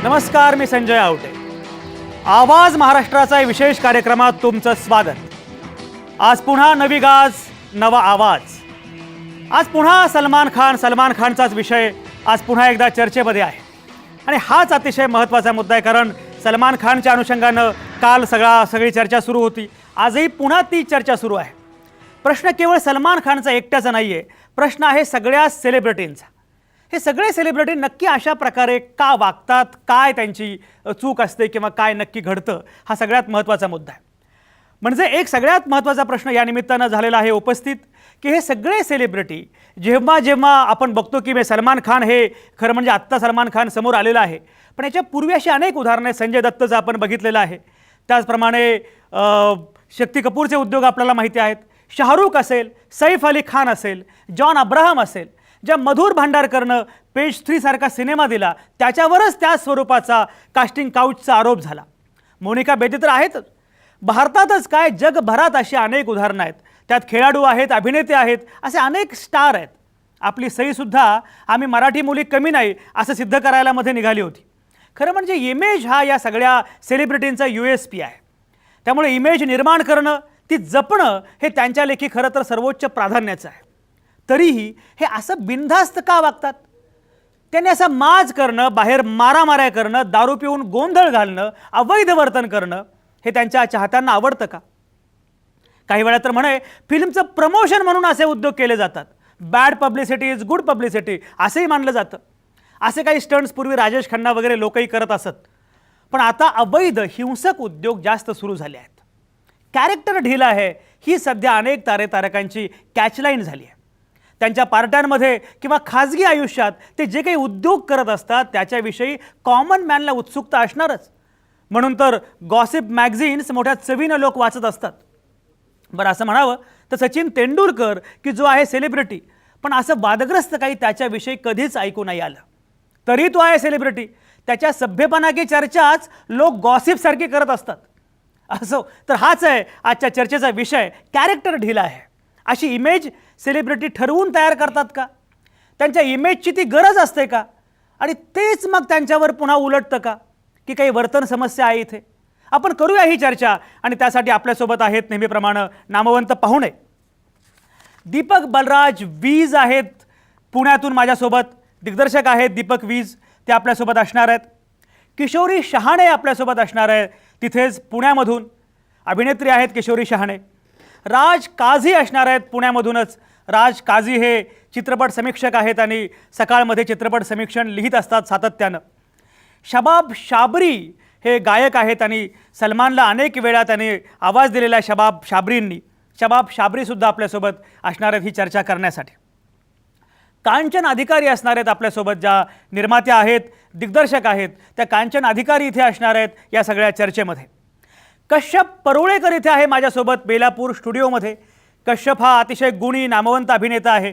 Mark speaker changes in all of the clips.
Speaker 1: नमस्कार, मी संजय आवटे. आवाज महाराष्ट्राचा विशेष कार्यक्रमात तुमचं स्वागत. आज पुन्हा नवी गाज, नवा आवाज. आज पुन्हा सलमान खानचाच विषय आज पुन्हा एकदा चर्चेमध्ये आहे. आणि हाच अतिशय महत्त्वाचा मुद्दा आहे, कारण सलमान खानच्या अनुषंगानं काल सगळी चर्चा सुरू होती. आजही पुन्हा ती चर्चा सुरू आहे. प्रश्न केवळ सलमान खानचा एकट्याचा नाही आहे, प्रश्न आहे सगळ्या सेलिब्रिटींचा. हे सगळे सेलिब्रिटी नक्की अशा प्रकारे का वागतात, काय त्यांची चूक असते किंवा काय नक्की घडतं, हा सगळ्यात महत्त्वाचा मुद्दा आहे. म्हणजे एक सगळ्यात महत्त्वाचा प्रश्न या निमित्तानं झालेला आहे उपस्थित, की हे सगळे सेलिब्रिटी जेव्हा आपण बघतो की सलमान खान हे खरं म्हणजे आत्ता सलमान खान समोर आलेला आहे, पण याच्या पूर्वी अशी अनेक उदाहरणं आहेत. संजय दत्तचं आपण बघितलेलं आहे, त्याचप्रमाणे शक्ती कपूरचे उद्योग आपल्याला माहिती आहेत. शाहरुख असेल, सैफ अली खान असेल, जॉन अब्राहम असेल, ज्या मधुर भांडारकरनं पेज 3 सारखा सिनेमा दिला त्याच्यावरच त्या स्वरूपाचा कास्टिंग काउचचा आरोप झाला. मोनिका बेदी तर आहेतच. भारतातच काय जगभरात अशी अनेक उदाहरणं आहेत. त्यात खेळाडू आहेत, अभिनेते आहेत, असे अनेक स्टार आहेत. आपली सईसुद्धा आम्ही मराठी मुली कमी नाही असं सिद्ध करायला मध्ये निघाली होती. खरं म्हणजे इमेज हा या सगळ्या सेलिब्रिटींचा USP आहे. त्यामुळे इमेज निर्माण करणं, ती जपणं हे त्यांच्या लेखी खरं तर सर्वोच्च प्राधान्याचं आहे. तरीही हे असं बिनधास्त का वागतात? त्यांनी असं माज करणं, बाहेर मारामाऱ्या करणं, दारू पिऊन गोंधळ घालणं, अवैध वर्तन करणं हे त्यांच्या चाहत्यांना आवडतं का? काही वेळा तर म्हणे फिल्मचं प्रमोशन म्हणून असे उद्योग केले जातात. Bad publicity is good publicity असंही मानलं जातं. असे काही स्टंट्स पूर्वी राजेश खन्ना वगैरे लोकही करत असत. पण आता अवैध हिंसक उद्योग जास्त सुरू झाले आहेत. कॅरेक्टर ढील आहे ही सध्या अनेक तारकांची कॅचलाईन झाली आहे. त्यांच्या पार्ट्यांमध्ये किंवा खाजगी आयुष्यात ते जे काही उद्योग करत असतात त्याच्याविषयी कॉमन मॅनला उत्सुकता असणारच. म्हणून तर गॉसिप मॅगझिन्स मोठ्या चवीनं लोक वाचत असतात. बरं, असं म्हणावं तर सचिन तेंडुलकर की जो आहे सेलिब्रिटी, पण असं वादग्रस्त काही त्याच्याविषयी कधीच ऐकू नाही आलं. तरी तो आहे सेलिब्रिटी. त्याच्या सभ्यपणाची चर्चाच लोक गॉसिपसारखी करत असतात. असो तर हाच आहे आजच्या चर्चेचा विषय, कॅरेक्टर ढील आहे. अशी इमेज सेलिब्रिटी ठरवून तयार करतात का? त्यांच्या इमेजची ती गरज असते का? आणि तेच मग त्यांच्यावर पुन्हा उलटतं का, की काही वर्तन समस्या आहे इथे? आपण करूया ही चर्चा. आणि त्यासाठी आपल्यासोबत आहेत नेहमीप्रमाणे नामवंत पाहुणे. दीपक बलराज वीज आहेत पुण्यातून माझ्यासोबत, दिग्दर्शक आहेत दीपक वीज, ते आपल्यासोबत असणार आहेत. किशोरी शहाणे आपल्यासोबत असणार आहे, तिथेच पुण्यामधून अभिनेत्री आहेत किशोरी शहाणे. राज काझी असणार आहेत पुण्यामधूनच. राज काझी हे चित्रपट समीक्षक आहेत आणि सकाळमध्ये चित्रपट समीक्षण लिहित असतात सातत्यानं. शबाब शाबरी हे गायक आहेत आणि सलमानला अनेक वेळा त्याने आवाज दिलेला आहे शबाब शाबरीसुद्धा आपल्यासोबत असणार आहेत ही चर्चा करण्यासाठी. कांचन अधिकारी असणार आहेत आपल्यासोबत, ज्या निर्मात्या आहेत, दिग्दर्शक आहेत, त्या कांचन अधिकारी इथे असणार आहेत या सगळ्या चर्चेमध्ये. कश्यप परुळेकर इथे आहे माझ्यासोबत बेलापूर स्टुडिओमध्ये. कश्यप हा अतिशय गुणी नामवंत अभिनेता आहे.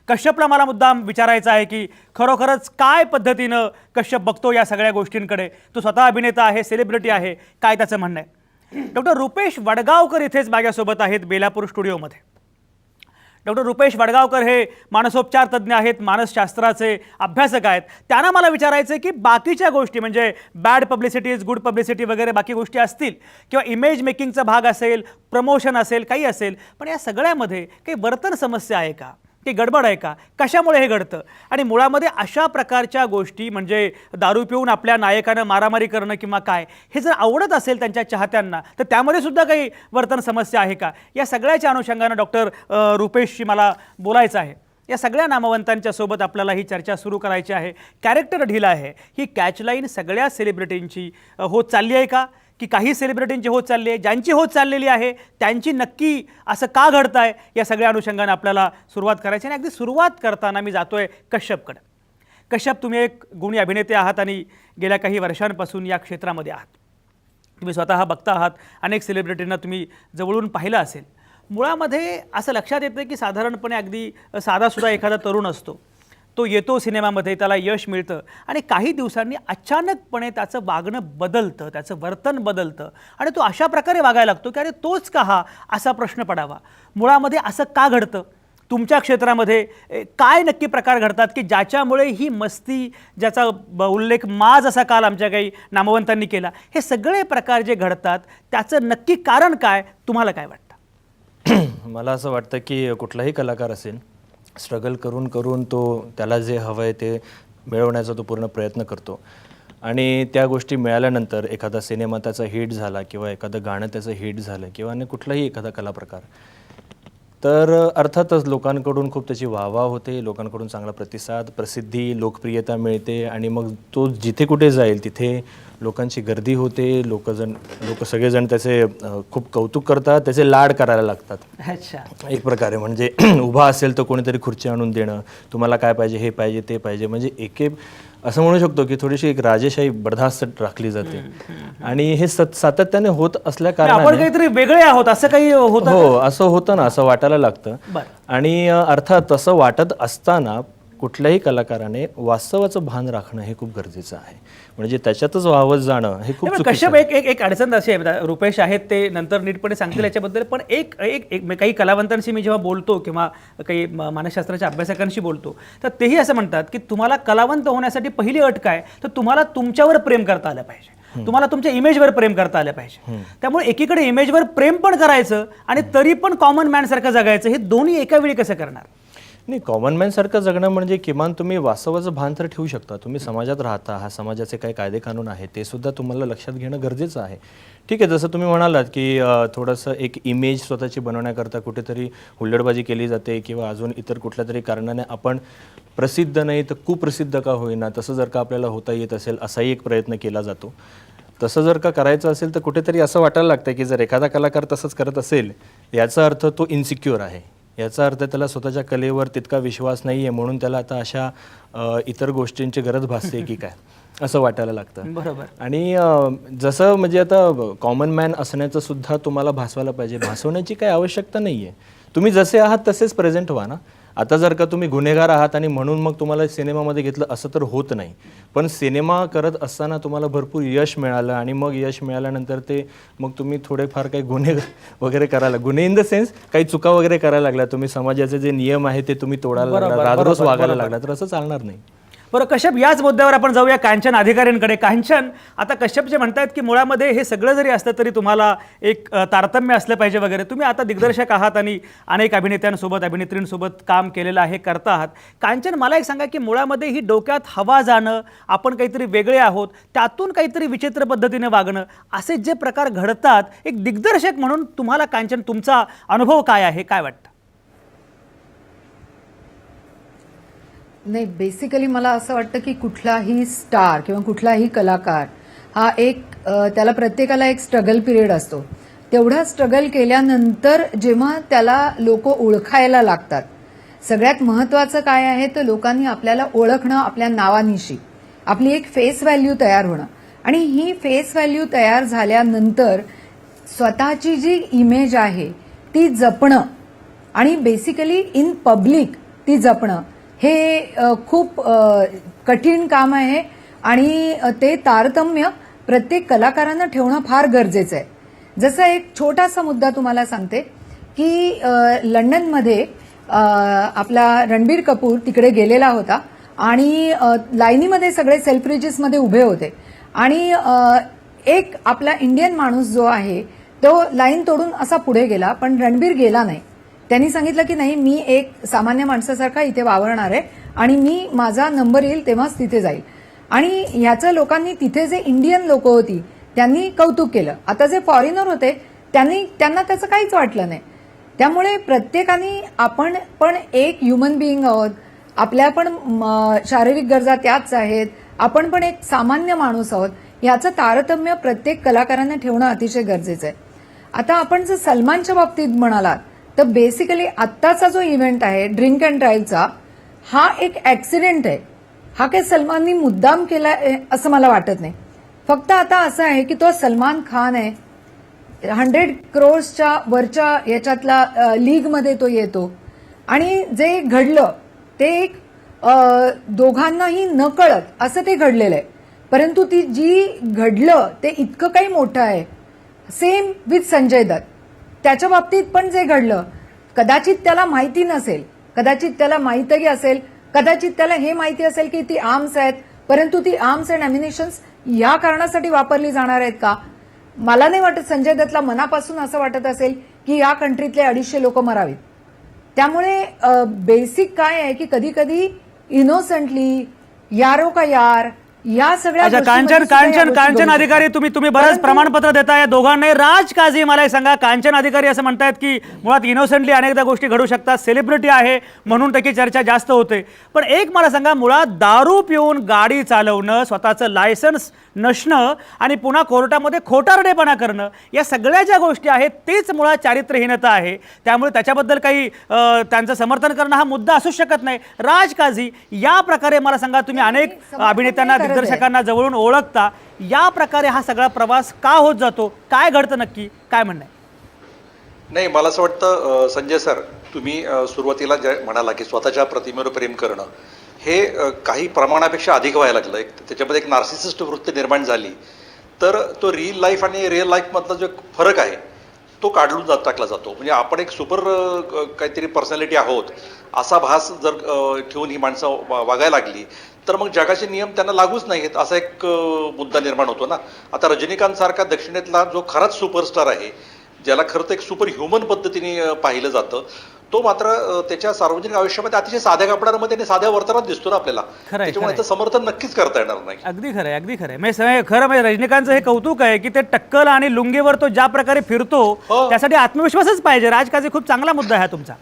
Speaker 1: कश्यपला मला मुद्दाम विचारायचं आहे की खरोखरच काय पद्धतीनं कश्यप बघतो या सगळ्या गोष्टींकडे. तो स्वतः अभिनेता आहे, सेलिब्रिटी आहे, काय त्याचं म्हणणं आहे. डॉक्टर रुपेश वडगावकर इथेच माझ्यासोबत आहेत बेलापूर स्टुडिओमध्ये. डॉक्टर रुपेश वडगावकर हे मानसोपचार तज्ज्ञ आहेत, मानसशास्त्राचे अभ्यासक आहेत. त्यांना मला विचारायचं आहे की बाकीच्या गोष्टी म्हणजे bad publicity is good publicity वगैरे बाकी गोष्टी असतील किंवा इमेज मेकिंगचा भाग असेल, प्रमोशन असेल, काही असेल, पण या सगळ्यामध्ये काही वर्तन समस्या आहे का, की गडबड आहे का, कशामुळे हे घडतं? आणि मुळामध्ये अशा प्रकारच्या गोष्टी म्हणजे दारू पिऊन आपल्या नायकानं मारामारी करणं किंवा काय, हे जर आवडत असेल त्यांच्या चाहत्यांना तर त्यामध्ये सुद्धा काही वर्तन समस्या आहे का, या सगळ्याच्या अनुषंगानं डॉक्टर रुपेशशी मला बोलायचं आहे. या सगळ्या नामवंतांच्या सोबत आपल्याला ही चर्चा सुरू करायची आहे. कॅरेक्टर ढील आहे ही कॅचलाईन सगळ्या सेलिब्रिटींची होत चालली आहे का, की काही सेलिब्रिटींची होत चालली आहे? ज्यांची होत चाललेली आहे त्यांची नक्की असं का घडतं आहे, या सगळ्या अनुषंगाने आपल्याला सुरुवात करायची. आणि अगदी सुरुवात करताना मी जातोय कश्यपकडे. कश्यप, तुम्ही एक गुणी अभिनेते आहात आणि गेल्या काही वर्षांपासून या क्षेत्रामध्ये आहात. तुम्ही स्वतः बघता आहात, अनेक सेलिब्रिटींना तुम्ही जवळून पाहिलं असेल. मुळामध्ये असं लक्षात येतं की साधारणपणे अगदी साधासुद्धा एखादा तरुण असतो, तो येतो सिनेमामध्ये, त्याला यश मिळतं आणि काही दिवसांनी अचानकपणे त्याचं वागणं बदलतं, त्याचं वर्तन बदलतं आणि तो अशा प्रकारे वागायला लागतो की अरे तोच का हा, असा प्रश्न पडावा. मुळामध्ये असं का घडतं? तुमच्या क्षेत्रामध्ये काय नक्की प्रकार घडतात की ज्याच्यामुळे ही मस्ती, ज्याचा उल्लेख माज असा काल आमच्या काही नामवंतांनी केला, हे सगळे प्रकार जे घडतात त्याचं नक्की कारण काय, तुम्हाला काय वाटतं?
Speaker 2: मला असं वाटतं की कुठलाही कलाकार असेल, स्ट्रगल करून करून तो त्याला जे हवं आहे ते मिळवण्याचा तो पूर्ण प्रयत्न करतो आणि त्या गोष्टी मिळाल्यानंतर एखादा सिनेमा त्याचा हिट झाला किंवा एखादं गाणं त्याचं हिट झालं किंवा अन्य कुठलाही एखादा कला प्रकार, तर अर्थातच लोकांकडून खूप त्याची वाहवा होते, लोकांकडून चांगला प्रतिसाद, प्रसिद्धी, लोकप्रियता मिळते आणि मग तो जिथे कुठे जाईल तिथे लोकांची गर्दी होते, लोक सगळेजण त्याचे खूप कौतुक करतात, त्याचे लाड करायला लागतात.
Speaker 1: अच्छा,
Speaker 2: एक प्रकारे म्हणजे उभा असेल तर कोणीतरी खुर्ची आणून देणं, तुम्हाला काय पाहिजे, हे पाहिजे, ते पाहिजे, म्हणजे असं म्हणू शकतो की थोडीशी एक राजेशाही बर्दास्त राखली जाते आणि हे सातत्याने होत असल्या
Speaker 1: आपण
Speaker 2: कारणाने
Speaker 1: काहीतरी वेगळे आहोत असं काही होतं.
Speaker 2: हो, असं होतं ना, असं वाटायला लागतं.
Speaker 1: बरं.
Speaker 2: आणि अर्थात तसं वाटत असताना कुठल्याही कलाकाराने वास्तवाचं भान राखणं हे खूप गरजेचं आहे. म्हणजे त्याच्यातच वाहवत जाणं हे खूप चुकीचं
Speaker 1: कश्यप, एक अडचण अशी आहे, रुपेश आहेत ते नंतर नीटपणे सांगतील याच्याबद्दल, पण एक काही कलावंतांशी मी जेव्हा बोलतो किंवा काही मानसशास्त्राच्या अभ्यासकांशी बोलतो तर तेही असं म्हणतात की तुम्हाला कलावंत होण्यासाठी पहिली अट काय, तर तुम्हाला तुमच्यावर प्रेम करता आलं पाहिजे, तुम्हाला तुमच्या इमेजवर प्रेम करता आलं पाहिजे. त्यामुळे एकीकडे इमेजवर प्रेम पण करायचं आणि तरी पण कॉमन मॅन सारखं जगायचं, हे दोन्ही एका वेळी कसं करणार?
Speaker 2: नाही, कॉमन मॅन सारखं जगणं म्हणजे किमान तुम्ही वास्तवाचं भान तर ठेवू शकता. तुम्ही समाजात राहता, हा समाजाचे काही कायदे कानून आहे ते सुद्धा तुम्हाला लक्षात घेणं गरजेचं आहे. ठीक आहे, जसं तुम्ही म्हणालात की थोडंसं एक इमेज स्वतःची बनवण्याकरता कुठेतरी हुल्लडबाजी केली जाते किंवा अजून इतर कुठल्या तरी कारणाने आपण प्रसिद्ध नाही तर कुप्रसिद्ध का होईना तसं जर का आपल्याला होता येत असेल असाही एक प्रयत्न केला जातो. तसं जर का करायचं असेल तर कुठेतरी असं वाटायला लागतं की जर एखादा कलाकार तसंच करत असेल याचा अर्थ तो इन्सिक्युअर आहे, याचा अर्थ त्याला स्वतःच्या कलेवर तितका विश्वास नाही आहे, म्हणून त्याला आता अशा इतर गोष्टींची गरज भासते की काय, असं वाटायला लागतं.
Speaker 1: बरोबर.
Speaker 2: आणि जसं म्हणजे आता कॉमन मॅन असण्याचं सुद्धा तुम्हाला भासवायला पाहिजे, भासवण्याची काही आवश्यकता नाही आहे. तुम्ही जसे आहात तसेच प्रेझेंट व्हा ना. आता जर का तुम्ही गुन्हेगार आहात आणि म्हणून मग तुम्हाला सिनेमामध्ये घेतलं असं तर होत नाही, पण सिनेमा करत असताना तुम्हाला भरपूर यश मिळालं आणि मग यश मिळाल्यानंतर ते मग तुम्ही थोडेफार काही गुन्हे वगैरे करायला, गुन्हे इन द सेन्स काही चुका वगैरे करायला लागल्या, तुम्ही समाजाचे जे नियम आहे ते तुम्ही तोडायला लागला, राजरोस वागायला लागला, तर असं चालणार नाही.
Speaker 1: बरं कश्यप, याच मुद्द्यावर आपण जाऊया कांचन अधिकाऱ्यांकडे. कांचन, आता कश्यप जे म्हणतायत की मुळामध्ये हे सगळं जरी असलं तरी तुम्हाला एक तारतम्य असलं पाहिजे वगैरे, तुम्ही आता दिग्दर्शक आहात आणि अनेक अभिनेत्यांसोबत अभिनेत्रींसोबत काम केलेलं आहे, करता आहात. कांचन, मला एक सांगा की मुळामध्ये ही डोक्यात हवा जाणं, आपण काहीतरी वेगळे आहोत, त्यातून काहीतरी विचित्र पद्धतीने वागणं, असे जे प्रकार घडतात, एक दिग्दर्शक म्हणून तुम्हाला कांचन तुमचा अनुभव काय आहे, काय वाटतं?
Speaker 3: नाही, बेसिकली मला असं वाटतं की कुठलाही स्टार किंवा कुठलाही कलाकार हा त्याला प्रत्येकाला एक स्ट्रगल पिरियड असतो. तेवढा स्ट्रगल केल्यानंतर जेव्हा त्याला लोक ओळखायला लागतात, सगळ्यात महत्त्वाचं काय आहे तर लोकांनी आपल्याला ओळखणं, आपल्या नावानिशी आपली एक फेस व्हॅल्यू तयार होणं आणि ही फेस व्हॅल्यू तयार झाल्यानंतर स्वतःची जी इमेज आहे ती जपणं आणि बेसिकली इन पब्लिक ती जपणं हे खूप कठीण काम आहे आणि ते तारतम्य प्रत्येक कलाकारांना ठेवणं फार गरजेचं आहे. जसं एक छोटासा मुद्दा तुम्हाला सांगते की लंडनमध्ये आपला रणबीर कपूर तिकडे गेलेला होता आणि लाईनीमध्ये सगळे सेल्फ्रिजेसमध्ये उभे होते आणि एक आपला इंडियन माणूस जो आहे तो लाईन तोडून असा पुढे गेला, पण रणबीर गेला नाही. त्यांनी सांगितलं की नाही, मी एक सामान्य माणसासारखा इथे वावरणार आहे आणि मी माझा नंबर येईल तेव्हाच तिथे जाईल. आणि ह्याचं लोकांनी, तिथे जे इंडियन लोक होती त्यांनी कौतुक केलं. आता जे फॉरेनर होते त्यांना त्याचं काहीच वाटलं नाही. त्यामुळे प्रत्येकाने, आपण पण एक ह्युमन बिईंग आहोत, आपल्या पण शारीरिक गरजा त्याच आहेत, आपण पण एक सामान्य माणूस आहोत, याचं तारतम्य प्रत्येक कलाकारांना ठेवणं अतिशय गरजेचं आहे. आता आपण जर सलमानच्या बाबतीत म्हणालात तर बेसिकली आत्ताचा जो इव्हेंट आहे ड्रिंक अँड ड्राईव्हचा, हा एक ऍक्सिडेंट आहे. हा काही सलमाननी मुद्दाम केला असं मला वाटत नाही. फक्त आता असं आहे की तो सलमान खान आहे, 100 करोड्सच्या वरच्या याच्यातला लीगमध्ये तो येतो आणि जे घडलं ते एक दोघांनाही नकळत असं ते घडलेलं आहे. परंतु ती जी घडलं ते इतकं काही मोठं आहे. सेम विथ संजय दत्त, त्याच्या बाबतीत पण जे घडलं कदाचित त्याला माहिती नसेल, कदाचित त्याला माहीतही असेल, कदाचित त्याला हे माहिती असेल की ती आर्म्स आहेत, परंतु ती आर्म्स अँड अम्युनिशन्स या कारणासाठी वापरली जाणार आहेत का? मला नाही वाटत संजय दत्तला मनापासून असं वाटत असेल की या कंट्रीतले 250 लोक मरावीत. त्यामुळे बेसिक काय आहे की कधी कधी इनोसंटली यारो का यार या सगळ्या
Speaker 1: अच्छा,
Speaker 3: गोष्टींमध्ये
Speaker 1: कांचन
Speaker 3: सुद्धा या
Speaker 1: कांचन
Speaker 3: गोष्टी
Speaker 1: कांचन
Speaker 3: घडू
Speaker 1: अधिकारी
Speaker 3: शकतात.
Speaker 1: तुम्ही बरंच
Speaker 3: परंतु-
Speaker 1: प्रमाणपत्र देताय या दोघांनाही. राज काझी मला एक सांगा, कांचन अधिकारी असं म्हणतायत की मुळात इनोसेंटली अनेकदा गोष्टी घडू शकतात, सेलिब्रिटी आहे म्हणून त्याची चर्चा जास्त होते. पण एक मला सांगा, मुळात दारू पिऊन गाडी चालवणं, स्वतःचं लायसन्स नसणं आणि पुन्हा कोर्टामध्ये खोटारडेपणा करणं, या सगळ्या ज्या गोष्टी आहेत तेच मुळात चारित्र्यहीनता आहे. त्यामुळे त्याच्याबद्दल काही त्यांचं समर्थन करणं हा मुद्दा असूच शकत नाही. राज काझी, या प्रकारे मला सांगा, तुम्ही अनेक
Speaker 3: समर्थन
Speaker 1: अभिनेत्यांना,
Speaker 3: नाही करत आहे.
Speaker 1: दिग्दर्शकांना जवळून ओळखता, या प्रकारे हा सगळा प्रवास का होत जातो? काय घडतं नक्की? काय म्हणणं आहे?
Speaker 4: नाही, मला असं वाटतं संजय सर, तुम्ही सुरुवातीला जे म्हणाला की स्वतःच्या प्रतिमेवर प्रेम करणं हे काही प्रमाणापेक्षा अधिक व्हायला लागलं. त्याच्यामध्ये एक नार्सिसिस्ट वृत्ती निर्माण झाली तर तो रिअल लाईफ आणि रिअल लाईफमधला जो फरक आहे तो काढून टाकला जातो. म्हणजे आपण एक सुपर काहीतरी पर्सनॅलिटी आहोत असा भास जर ठेवून ही माणसं वागायला लागली तर मग जगाचे नियम त्यांना लागूच नाही आहेत असा एक मुद्दा निर्माण होतो ना. आता रजनीकांत सारखा दक्षिणेतला जो खराच सुपरस्टार आहे, ज्याला खरं तर एक सुपर ह्युमन पद्धतीने पाहिलं जातं, तो मात्र त्याच्या सार्वजनिक आयुष्यामध्ये अतिशय साध्या कपड्यांमध्ये आणि साध्या वर्तनात दिसतो ना आपल्याला.
Speaker 1: खरंय,
Speaker 4: त्याच्यामुळे
Speaker 1: खरंय.
Speaker 4: त्याचं समर्थन नक्कीच करता येणार नाही.
Speaker 1: अगदी खरं आहे, अगदी खरं आहे. म्हणजे खरं म्हणजे रजनीकांतचं हे कौतुक आहे की ते टक्कल आणि लुंगीवर तो ज्या प्रकारे फिरतो
Speaker 4: हो.
Speaker 1: त्यासाठी आत्मविश्वासच पाहिजे. राज काझी, खूप चांगला मुद्दा आहे हा तुमचा.